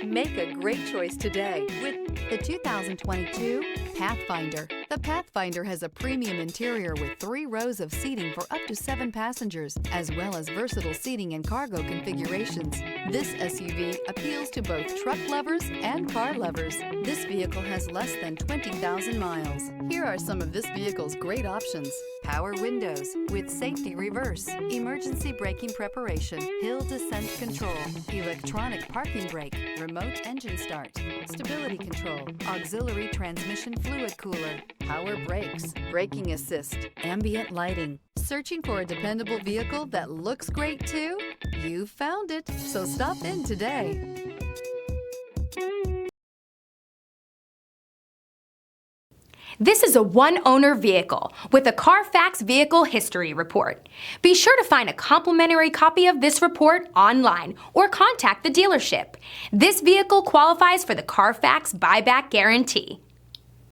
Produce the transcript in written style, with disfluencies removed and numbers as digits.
Make a great choice today with the 2022 Pathfinder. The Pathfinder has a premium interior with 3 rows of seating for up to 7 passengers, as well as versatile seating and cargo configurations. This SUV appeals to both truck lovers and car lovers. This vehicle has less than 20,000 miles. Here are some of this vehicle's great options: power windows with safety reverse, emergency braking preparation, hill descent control, electronic parking brake, remote engine start, stability control, auxiliary transmission fluid cooler, power brakes, braking assist, ambient lighting. Searching for a dependable vehicle that looks great too? You found it, so stop in today. This is a one-owner vehicle with a Carfax Vehicle History Report. Be sure to find a complimentary copy of this report online or contact the dealership. This vehicle qualifies for the Carfax Buyback Guarantee.